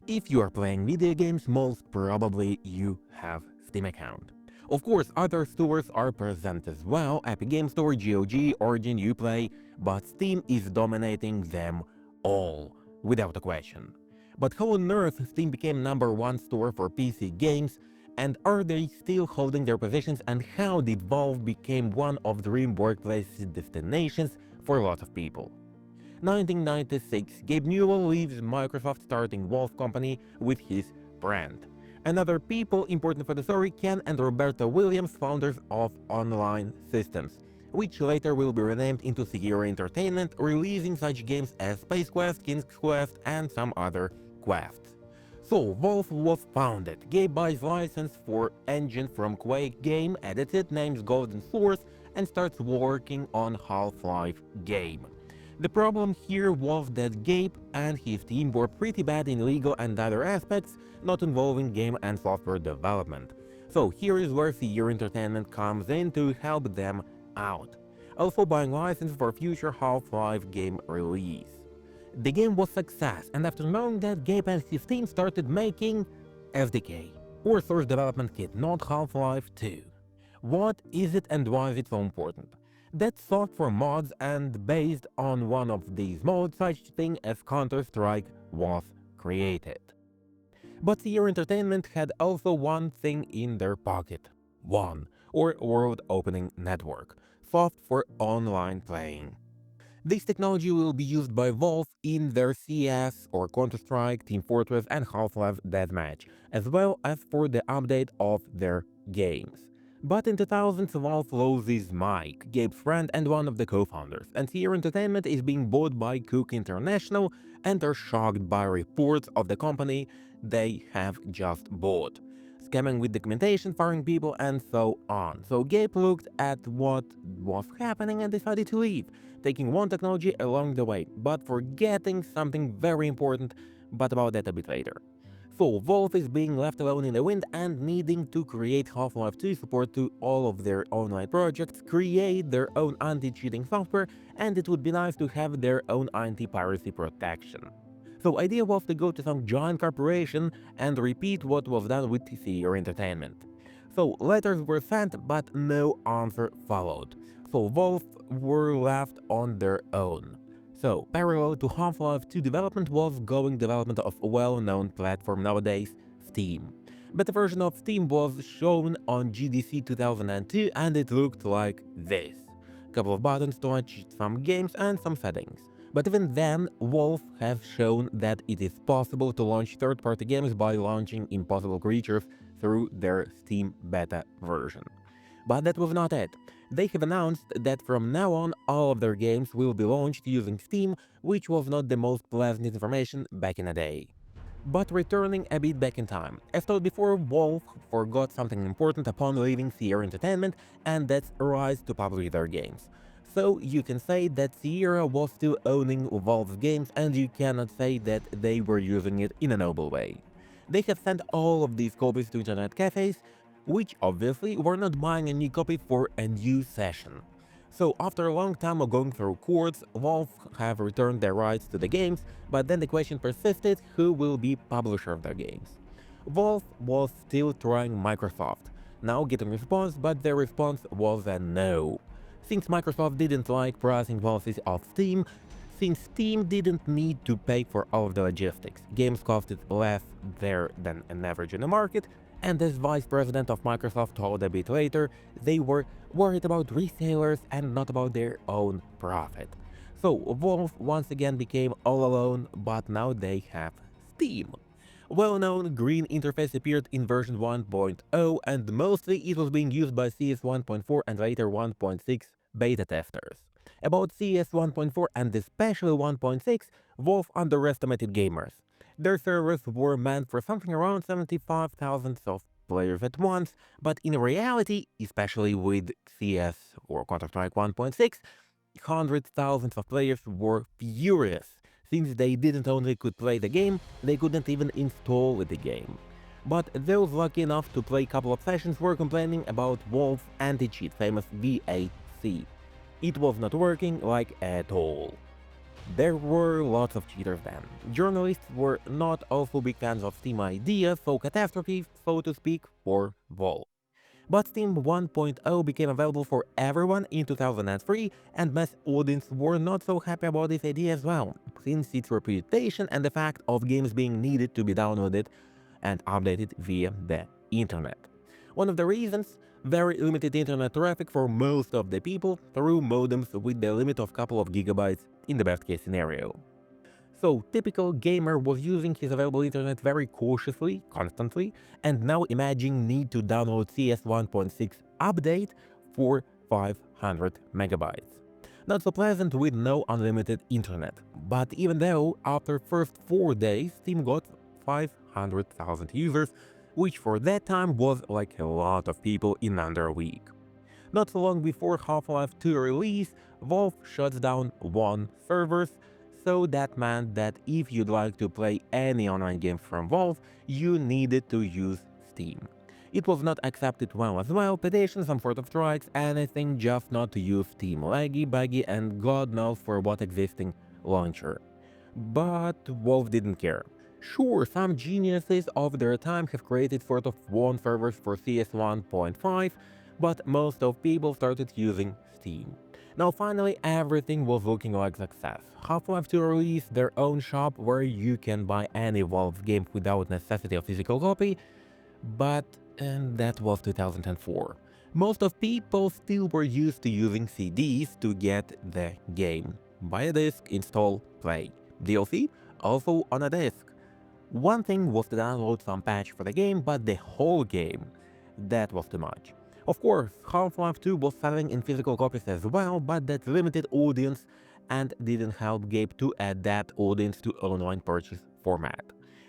If you are playing video games, most probably you have Steam account. Of course, other stores are present as well, Epic Game Store, GOG, Origin, Uplay, but Steam is dominating them all, without a question. But how on earth Steam became #1 store for PC games, and are they still holding their positions, and how did Valve became one of dream workplace destinations for lots of people? 1996, Gabe Newell leaves Microsoft, starting Wolf Company with his brand. And other people important for the story, Ken and Roberta Williams, founders of Online Systems, which later will be renamed into Sierra Entertainment, releasing such games as Space Quest, King's Quest, and some other quests. So, Valve was founded. Gabe buys license for engine from Quake game, edits it, names Golden Source, and starts working on Half-Life game. The problem here was that Gabe and his team were pretty bad in legal and other aspects not involving game and software development. So here is where Sierra Entertainment comes in to help them out, also buying license for future Half-Life game release. The game was a success, and after knowing that, Gabe and his team started making SDK, or Source Development Kit, not Half-Life 2. What is it and why is it so important? That's software mods, and based on one of these mods, such thing as Counter-Strike was created. But Sierra Entertainment had also one thing in their pocket. WON, or World Opening Network, soft for online playing. This technology will be used by Valve in their CS or Counter-Strike, Team Fortress and Half-Life Deathmatch, as well as for the update of their games. But in 2000s, Valve loses Mike, Gabe's friend and one of the co-founders, and Sierra Entertainment is being bought by Cook International, and are shocked by reports of the company they have just bought, scamming with documentation, firing people, and so on. So Gabe looked at what was happening and decided to leave, taking one technology along the way, but forgetting something very important, but about that a bit later. So Valve is being left alone in the wind and needing to create Half-Life 2 support to all of their online projects, create their own anti-cheating software, and it would be nice to have their own anti-piracy protection. So idea was to go to some giant corporation and repeat what was done with Sierra Entertainment. So letters were sent, but no answer followed. So Valve were left on their own. So, parallel to Half-Life 2 development was going development of a well-known platform nowadays, Steam. Beta version of Steam was shown on GDC 2002 and it looked like this. Couple of buttons to launch some games and some settings. But even then, Valve have shown that it is possible to launch third-party games by launching Impossible Creatures through their Steam beta version. But that was not it. They have announced that from now on all of their games will be launched using Steam, which was not the most pleasant information back in the day. But returning a bit back in time, as told before, Valve forgot something important upon leaving Sierra Entertainment, and that's rise to publish their games. So you can say that Sierra was still owning Valve's games, and you cannot say that they were using it in a noble way. They have sent all of these copies to internet cafes, which obviously were not buying a new copy for a new session. So after a long time of going through courts, Valve have returned their rights to the games, but then the question persisted who will be publisher of their games. Valve was still trying Microsoft, now getting response, but their response was a no. Since Microsoft didn't like pricing policies of Steam, since Steam didn't need to pay for all of the logistics, games costed less there than an average in the market, and as vice president of Microsoft told a bit later, they were worried about resellers and not about their own profit. So Valve once again became all alone, but now they have Steam. Well-known green interface appeared in version 1.0 and mostly it was being used by CS 1.4 and later 1.6 beta testers. About CS 1.4 and especially 1.6, Valve underestimated gamers. Their servers were meant for something around 75,000 of players at once, but in reality, especially with CS or Counter-Strike 1.6, hundreds of thousands of players were furious, since they didn't only could play the game, they couldn't even install the game. But those lucky enough to play a couple of sessions were complaining about Valve's anti-cheat, famous VAC. It was not working like at all. There were lots of cheaters then. Journalists were not also big fans of Steam ideas, so catastrophe, so to speak, for Valve. But Steam 1.0 became available for everyone in 2003, and mass audience were not so happy about this idea as well, since its reputation and the fact of games being needed to be downloaded and updated via the internet. One of the reasons, very limited internet traffic for most of the people through modems with the limit of couple of gigabytes in the best case scenario. So, typical gamer was using his available internet very cautiously, constantly, and now imagine need to download CS 1.6 update for 500 megabytes. Not so pleasant with no unlimited internet, but even though after first 4 days Steam got 500,000 users, which for that time was like a lot of people in under a week. Not so long before Half-Life 2 release, Valve shuts down one servers, so that meant that if you'd like to play any online game from Valve, you needed to use Steam. It was not accepted well as well, petitions, some sort of strikes, anything just not to use Steam, laggy, buggy, and god knows for what existing launcher. But Valve didn't care. Sure, some geniuses of their time have created sort of one servers for CS 1.5, but most of people started using Steam. Now finally everything was looking like success. Half-Life 2 released their own shop where you can buy any Valve game without necessity of physical copy, but that was 2004. Most of people still were used to using CDs to get the game. Buy a disc, install, play. DLC? Also on a disc. One thing was to download some patch for the game, but the whole game, that was too much. Of course, Half-Life 2 was selling in physical copies as well, but that limited audience and didn't help Gabe to add that audience to online purchase format.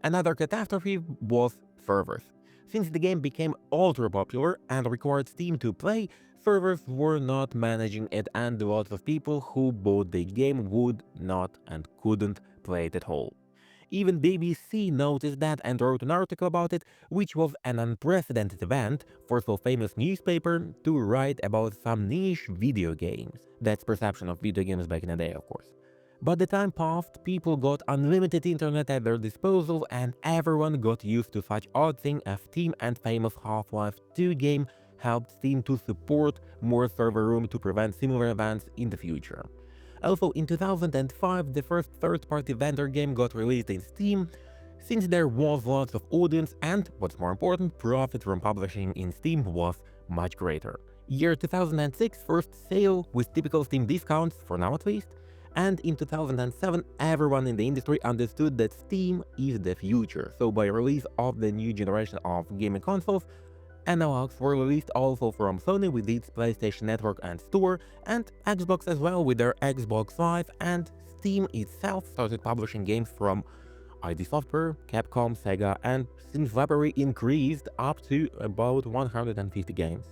Another catastrophe was servers. Since the game became ultra popular and required Steam to play, servers were not managing it and lots of people who bought the game would not and couldn't play it at all. Even BBC noticed that and wrote an article about it, which was an unprecedented event for so famous newspaper to write about some niche video games. That's perception of video games back in the day, of course. But the time passed, people got unlimited internet at their disposal and everyone got used to such odd thing as Steam, and famous Half-Life 2 game helped Steam to support more server room to prevent similar events in the future. Also, in 2005, the first third-party vendor game got released in Steam, since there was lots of audience and, what's more important, profit from publishing in Steam was much greater. Year 2006, first sale with typical Steam discounts, for now at least, and in 2007 everyone in the industry understood that Steam is the future, so by release of the new generation of gaming consoles, analogs were released also from Sony with its PlayStation Network and Store, and Xbox as well with their Xbox Live, and Steam itself started publishing games from ID Software, Capcom, Sega, and Steam's library increased up to about 150 games.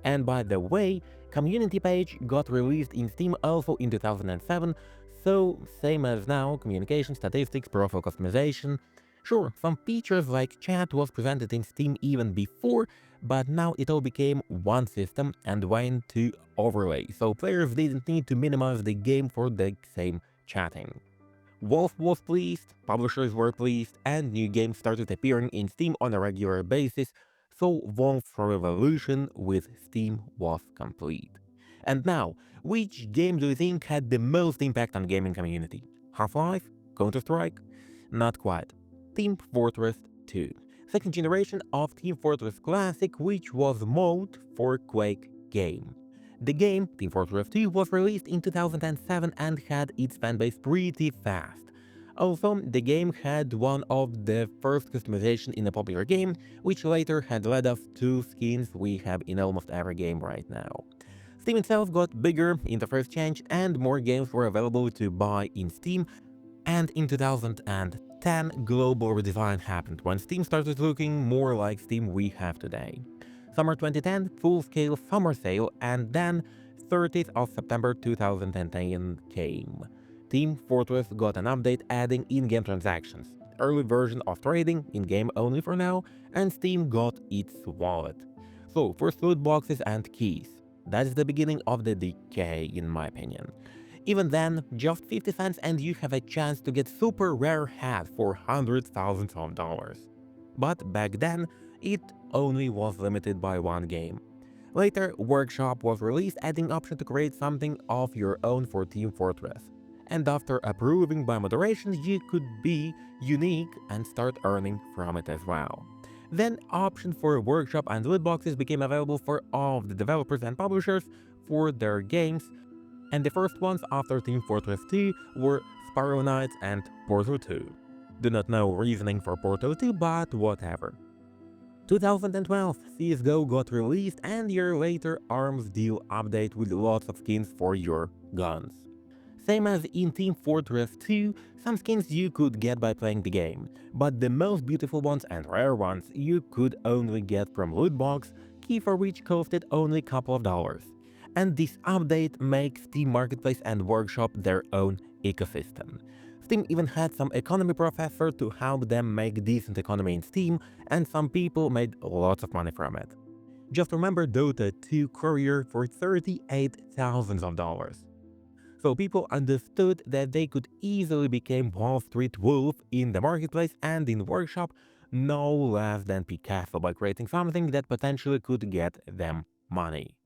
And by the way, community page got released in Steam also in 2007, so same as now, communication, statistics, profile customization. Sure, some features like chat was presented in Steam even before, but now it all became one system and went to overlay, so players didn't need to minimize the game for the same chatting. Valve was pleased, publishers were pleased, and new games started appearing in Steam on a regular basis, so Valve's revolution with Steam was complete. And now, which game do you think had the most impact on gaming community? Half-Life? Counter-Strike? Not quite. Team Fortress 2. Second generation of Team Fortress Classic, which was mode for Quake game. The game, Team Fortress 2, was released in 2007 and had its fanbase pretty fast. Also, the game had one of the first customization in a popular game, which later had led us to skins we have in almost every game right now. Steam itself got bigger, interface changed, and more games were available to buy in Steam, and in 2010, global redesign happened when Steam started looking more like Steam we have today. Summer 2010, full-scale summer sale, and then 30th of September 2010 came. Team Fortress got an update adding in-game transactions, early version of trading, in-game only for now, and Steam got its wallet. So, first loot boxes and keys. That is the beginning of the decay in my opinion. Even then, just 50 cents and you have a chance to get super rare hat for hundreds thousands of dollars. But back then, it only was limited by one game. Later, Workshop was released adding option to create something of your own for Team Fortress. And after approving by moderation, you could be unique and start earning from it as well. Then options for Workshop and loot boxes became available for all of the developers and publishers for their games, and the first ones after Team Fortress 2 were Sparrow Knights and Portal 2. Do not know reasoning for Portal 2, but whatever. 2012, CSGO got released and a year later Arms Deal update with lots of skins for your guns. Same as in Team Fortress 2, some skins you could get by playing the game, but the most beautiful ones and rare ones you could only get from loot box, key for which costed only a couple of dollars. And this update makes Steam Marketplace and Workshop their own ecosystem. Steam even had some economy professor to help them make decent economy in Steam, and some people made lots of money from it. Just remember Dota 2 Courier for $38,000. So people understood that they could easily become Wall Street Wolf in the marketplace and in Workshop, no less than Picasso by creating something that potentially could get them money.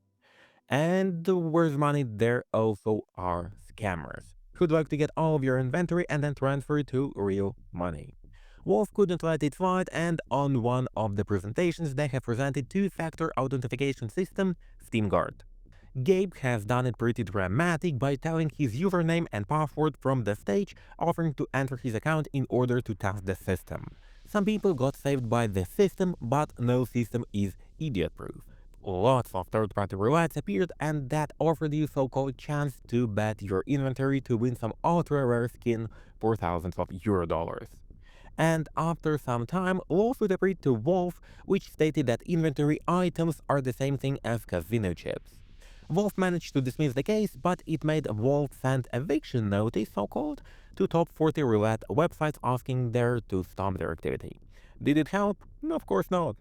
And where's money, there also are scammers who'd like to get all of your inventory and then transfer it to real money. Wolf couldn't let it slide, and on one of the presentations they have presented two-factor authentication system, SteamGuard. Gabe has done it pretty dramatic by telling his username and password from the stage, offering to enter his account in order to test the system. Some people got saved by the system, but no system is idiot-proof. Lots of third-party roulettes appeared, and that offered you so-called chance to bet your inventory to win some ultra-rare skin for thousands of euro dollars. And after some time, lawsuit appeared to Wolf, which stated that inventory items are the same thing as casino chips. Wolf managed to dismiss the case, but it made Wolf send eviction notice, so-called, to top 40 roulette websites asking there to stop their activity. Did it help? Of course not.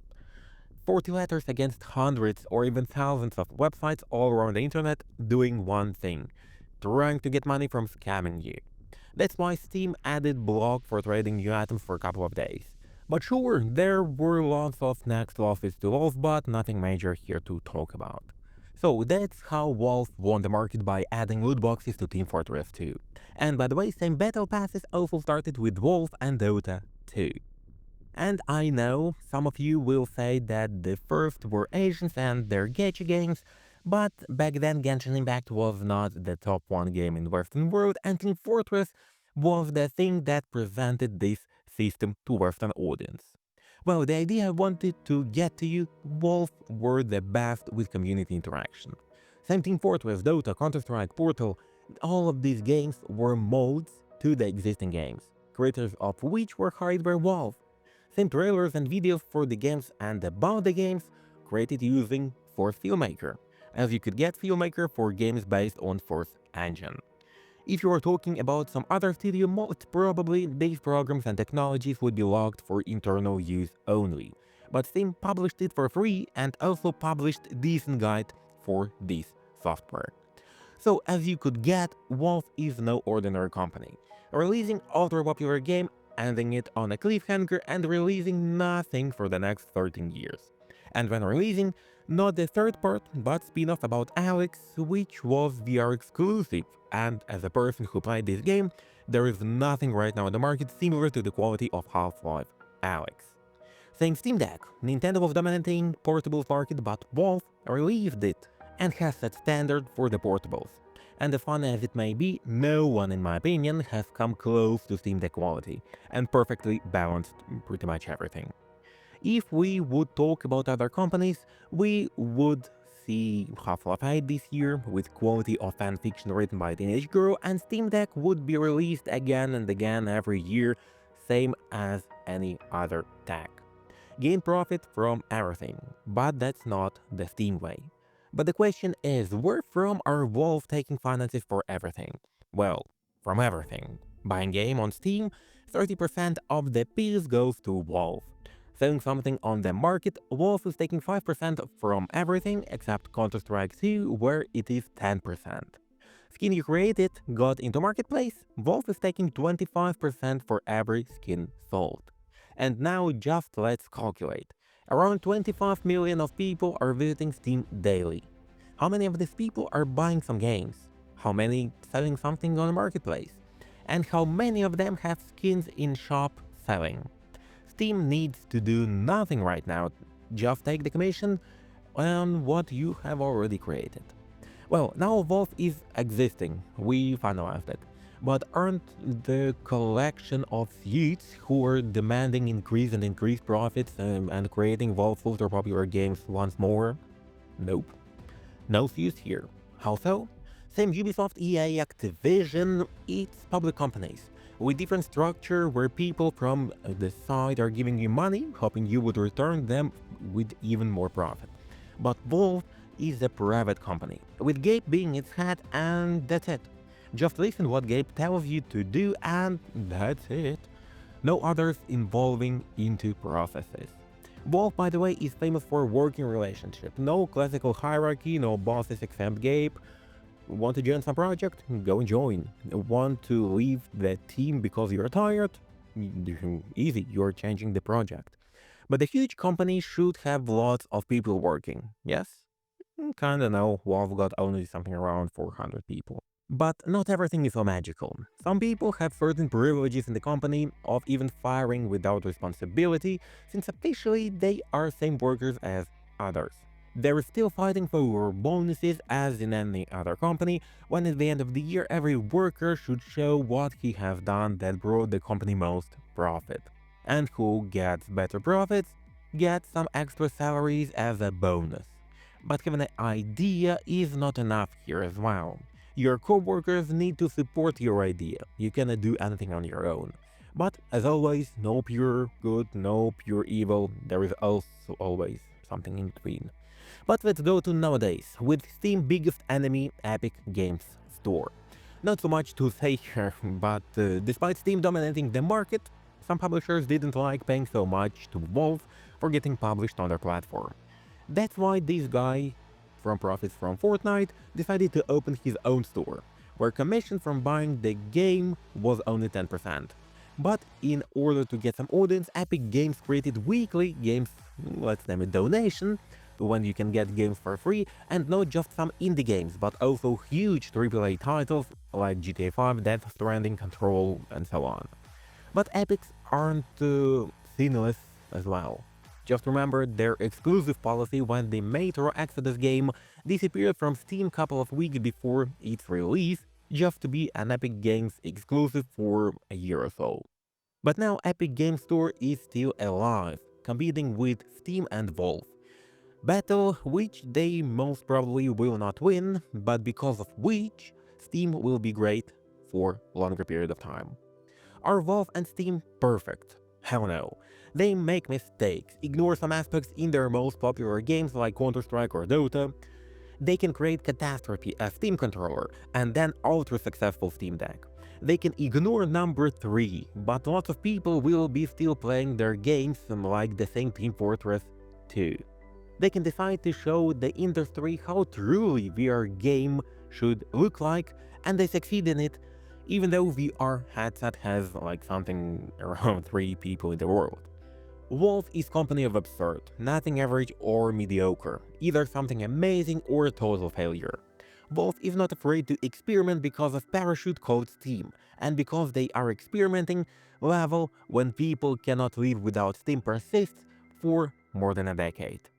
40 letters against hundreds or even thousands of websites all around the internet doing one thing, trying to get money from scamming you. That's why Steam added block for trading new items for a couple of days. But sure, there were lots of next lawsuits to Wolf, but nothing major here to talk about. So that's how Wolf won the market by adding loot boxes to Team Fortress 2. And by the way, same battle passes also started with Wolf and Dota 2. And I know some of you will say that the first were Asians and their gacha games, but back then Genshin Impact was not the top one game in Western world, and Team Fortress was the thing that presented this system to Western audience. Well, the idea I wanted to get to you, Wolf were the best with community interaction. Same Team Fortress, Dota, Counter-Strike, Portal, all of these games were modes to the existing games, creators of which were hired by Wolf. Same trailers and videos for the games and about the games created using Force Filmmaker, as you could get Filmmaker for games based on Force Engine. If you are talking about some other studio, most probably these programs and technologies would be locked for internal use only. But Steam published it for free and also published decent guide for this software. So as you could get, Wolf is no ordinary company, releasing ultra popular game, ending it on a cliffhanger and releasing nothing for the next 13 years. And when releasing, not the third part, but spin-off about Alex, which was VR exclusive, and as a person who played this game, there is nothing right now on the market similar to the quality of Half-Life Alex. Same Steam Deck, Nintendo was dominating portables market, but Wolf released it and has set standard for the portables. And as fun as it may be, no one in my opinion has come close to Steam Deck quality, and perfectly balanced pretty much everything. If we would talk about other companies, we would see Half-Life 8 this year with quality of fanfiction written by a teenage girl, and Steam Deck would be released again and again every year, same as any other tech. Gain profit from everything, but that's not the Steam way. But the question is, where from are Valve taking finances for everything? Well, from everything. Buying game on Steam, 30% of the piece goes to Valve. Selling something on the market, Valve is taking 5% from everything except Counter-Strike 2, where it is 10%. Skin you created got into marketplace, Valve is taking 25% for every skin sold. And now just let's calculate. Around 25 million of people are visiting Steam daily. How many of these people are buying some games? How many selling something on the marketplace? And how many of them have skins in shop selling? Steam needs to do nothing right now, just take the commission on what you have already created. Well, now Valve is existing, we finalized it. But aren't the collection of youths who are demanding increased profits and creating Valve ultra popular games once more? Nope. No use here. How so? Same Ubisoft, EA, Activision, it's public companies with different structure where people from the side are giving you money, hoping you would return them with even more profit. But Valve is a private company, with Gabe being its head, and that's it. Just listen what Gabe tells you to do and that's it. No others involving into processes. Valve, by the way, is famous for working relationship. No classical hierarchy, no bosses except Gabe. Want to join some project? Go and join. Want to leave the team because you're tired? Easy, you're changing the project. But a huge company should have lots of people working, yes? Kinda no, Valve got only something around 400 people. But not everything is so magical. Some people have certain privileges in the company of even firing without responsibility, since officially they are same workers as others. They're still fighting for bonuses as in any other company, when at the end of the year every worker should show what he has done that brought the company most profit. And who gets better profits gets some extra salaries as a bonus. But having an idea is not enough here as well. Your co-workers need to support your idea. You cannot do anything on your own. But as always, no pure good, no pure evil, there is also always something in between. But let's go to nowadays, with Steam's biggest enemy, Epic Games Store. Not so much to say here, but despite Steam dominating the market, some publishers didn't like paying so much to Valve for getting published on their platform. That's why this guy from profits from Fortnite decided to open his own store, where commission from buying the game was only 10%. But in order to get some audience, Epic Games created weekly games, let's name it donation, when you can get games for free, and not just some indie games, but also huge AAA titles like GTA 5, Death Stranding, Control, and so on. But Epics aren't sinless as well. Just remember their exclusive policy when the Metro Exodus game disappeared from Steam couple of weeks before its release, just to be an Epic Games exclusive for a year or so. But now Epic Games Store is still alive, competing with Steam and Valve. Battle which they most probably will not win, but because of which Steam will be great for a longer period of time. Are Valve and Steam perfect? Hell no. They make mistakes, ignore some aspects in their most popular games like Counter-Strike or Dota. They can create Catastrophe, a Steam controller, and then ultra successful Steam Deck. They can ignore number 3, but lots of people will be still playing their games like the same Team Fortress 2. They can decide to show the industry how truly VR game should look like, and they succeed in it, even though VR headset has like something around 3 people in the world. Valve is company of absurd, nothing average or mediocre, either something amazing or a total failure. Valve is not afraid to experiment because of parachute called Steam, and because they are experimenting level when people cannot live without Steam persists for more than a decade.